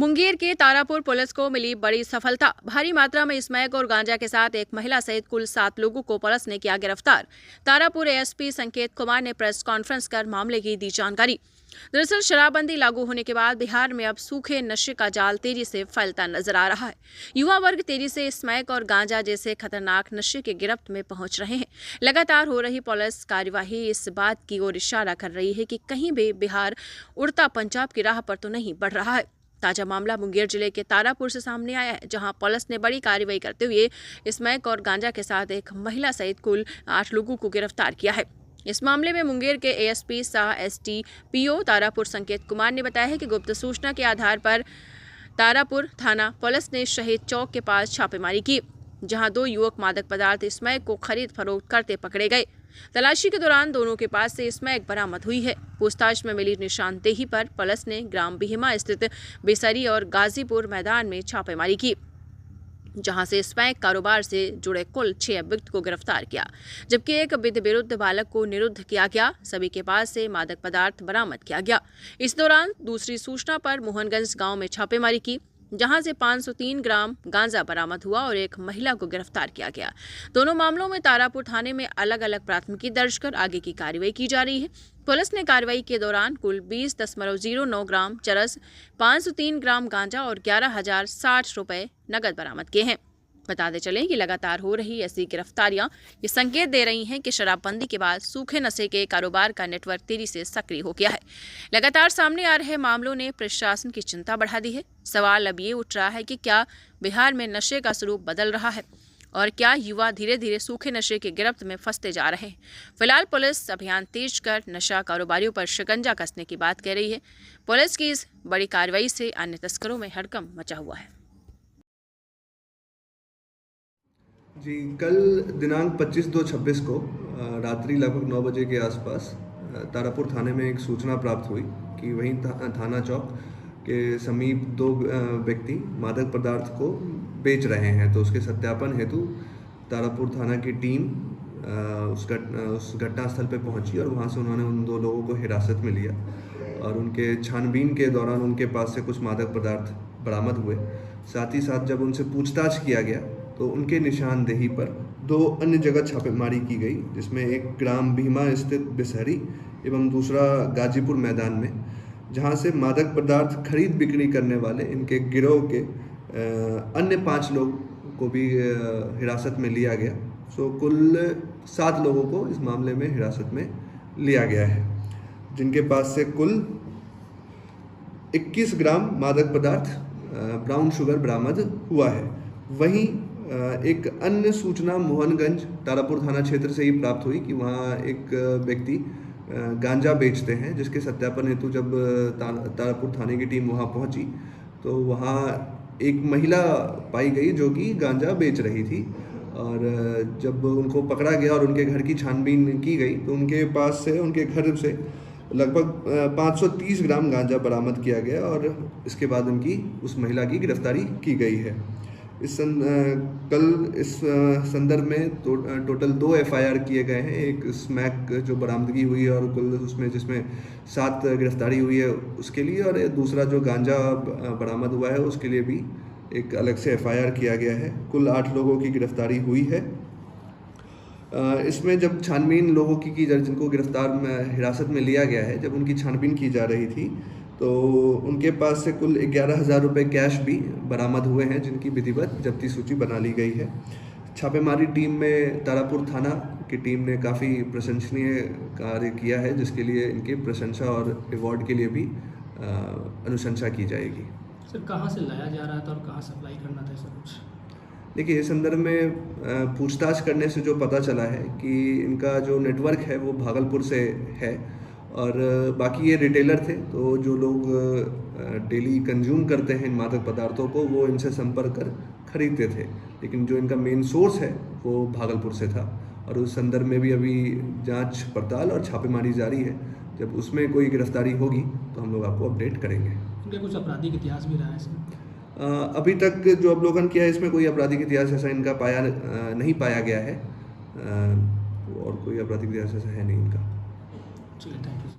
मुंगेर के तारापुर पुलिस को मिली बड़ी सफलता। भारी मात्रा में स्मैक और गांजा के साथ एक महिला सहित कुल 7 लोगों को पुलिस ने किया गिरफ्तार। तारापुर एएसपी संकेत कुमार ने प्रेस कॉन्फ्रेंस कर मामले की दी जानकारी। दरअसल शराबबंदी लागू होने के बाद बिहार में अब सूखे नशे का जाल तेजी से फैलता नजर आ रहा है। युवा वर्ग तेजी से स्मैक और गांजा जैसे खतरनाक नशे के गिरफ्त में पहुंच रहे हैं। लगातार हो रही पुलिस कार्यवाही इस बात की ओर इशारा कर रही है कि कहीं भी बिहार उड़ता पंजाब की राह पर तो नहीं बढ़ रहा है। ताजा मामला मुंगेर जिले के तारापुर से सामने आया है, जहां पुलिस ने बड़ी कार्रवाई करते हुए स्मैक और गांजा के साथ एक महिला सहित कुल 8 लोगों को गिरफ्तार किया है। इस मामले में मुंगेर के एएसपी सह एसटीपीओ तारापुर संकेत कुमार ने बताया है कि गुप्त सूचना के आधार पर तारापुर थाना पुलिस ने शहीद चौक के पास छापेमारी की, जहां 2 युवक मादक पदार्थ स्मैक को खरीद फरोख्त करते पकड़े गए। तलाशी के दौरान दोनों के पास से स्मैक बरामद हुई है। पूछताछ में मिली निशानदेही पर पुलिस ने ग्राम बिहिमा स्थित बेसरी और गाजीपुर मैदान में छापेमारी की, जहां से स्मैक कारोबार से जुड़े कुल 6 अभियुक्त को गिरफ्तार किया, जबकि एक विधि विरुद्ध बालक को निरुद्ध किया गया। सभी के पास से मादक पदार्थ बरामद किया गया। इस दौरान दूसरी सूचना पर मोहनगंज गांव में छापेमारी की, जहां से 503 ग्राम गांजा बरामद हुआ और एक महिला को गिरफ्तार किया गया। दोनों मामलों में तारापुर थाने में अलग अलग प्राथमिकी दर्ज कर आगे की कार्रवाई की जा रही है। पुलिस ने कार्रवाई के दौरान कुल 20.09 ग्राम चरस, 503 ग्राम गांजा और 11,060 रुपए नकद बरामद किए हैं। बताते चलें कि लगातार हो रही ऐसी गिरफ्तारियां ये संकेत दे रही हैं कि शराबबंदी के बाद सूखे नशे के कारोबार का नेटवर्क तेजी से सक्रिय हो गया है। लगातार सामने आ रहे मामलों ने प्रशासन की चिंता बढ़ा दी है। सवाल अब ये उठ रहा है कि क्या बिहार में नशे का स्वरूप बदल रहा है और क्या युवा धीरे धीरे सूखे नशे की गिरफ्त में फंसते जा रहे हैं। फिलहाल पुलिस अभियान तेज कर नशा कारोबारियों पर शिकंजा कसने की बात कह रही है। पुलिस की इस बड़ी कार्रवाई से अन्य तस्करों में हड़कंप मचा हुआ है। जी, कल दिनांक 25/2/26 को रात्रि लगभग 9 बजे के आसपास तारापुर थाने में एक सूचना प्राप्त हुई कि वहीं थाना चौक के समीप 2 व्यक्ति मादक पदार्थ को बेच रहे हैं। तो उसके सत्यापन हेतु तारापुर थाना की टीम उस घटनास्थल पर पहुंची और वहां से उन्होंने उन 2 लोगों को हिरासत में लिया और उनके छानबीन के दौरान उनके पास से कुछ मादक पदार्थ बरामद हुए। साथ ही साथ जब उनसे पूछताछ किया गया तो उनके निशानदेही पर 2 अन्य जगह छापेमारी की गई, जिसमें एक ग्राम भीमा स्थित बेसहरी एवं दूसरा गाजीपुर मैदान में, जहां से मादक पदार्थ खरीद बिक्री करने वाले इनके गिरोह के अन्य 5 लोग को भी हिरासत में लिया गया। सो कुल 7 लोगों को इस मामले में हिरासत में लिया गया है, जिनके पास से कुल 21 ग्राम मादक पदार्थ ब्राउन शुगर बरामद हुआ है। वहीं एक अन्य सूचना मोहनगंज तारापुर थाना क्षेत्र से ही प्राप्त हुई कि वहाँ एक व्यक्ति गांजा बेचते हैं, जिसके सत्यापन हेतु जब तारापुर थाने की टीम वहाँ पहुँची तो वहाँ एक महिला पाई गई जो कि गांजा बेच रही थी। और जब उनको पकड़ा गया और उनके घर की छानबीन की गई तो उनके पास से, उनके घर से लगभग 530 ग्राम गांजा बरामद किया गया और इसके बाद उनकी, उस महिला की गिरफ्तारी की गई है। कल इस संदर्भ में टोटल 2 एफआईआर किए गए हैं। एक स्मैक जो बरामदगी हुई है और कुल उसमें जिसमें 7 गिरफ्तारी हुई है उसके लिए, और दूसरा जो गांजा बरामद हुआ है उसके लिए भी एक अलग से एफआईआर किया गया है। कुल 8 लोगों की गिरफ्तारी हुई है। इसमें जब छानबीन लोगों की जिनको हिरासत में लिया गया है, जब उनकी छानबीन की जा रही थी तो उनके पास से कुल 11,000 रुपये कैश भी बरामद हुए हैं, जिनकी विधिवत जब्ती सूची बना ली गई है। छापेमारी टीम में तारापुर थाना की टीम ने काफ़ी प्रशंसनीय कार्य किया है, जिसके लिए इनकी प्रशंसा और अवार्ड के लिए भी अनुशंसा की जाएगी। सर, कहाँ से लाया जा रहा था और कहाँ सप्लाई करना था सब कुछ? देखिए, इस संदर्भ में पूछताछ करने से जो पता चला है कि इनका जो नेटवर्क है वो भागलपुर से है और बाकी ये रिटेलर थे। तो जो लोग डेली कंज्यूम करते हैं इन मादक पदार्थों को वो इनसे संपर्क कर खरीदते थे, लेकिन जो इनका मेन सोर्स है वो भागलपुर से था। और उस संदर्भ में भी अभी जांच पड़ताल और छापेमारी जारी है। जब उसमें कोई गिरफ्तारी होगी तो हम लोग आपको अपडेट करेंगे। क्या कुछ आपराधिक इतिहास भी रहा है इसमें? अभी तक जो अवलोकन किया है इसमें कोई आपराधिक इतिहास ऐसा इनका नहीं पाया गया है और कोई आपराधिक इतिहास ऐसा है नहीं इनका। चलिए, थैंक यू।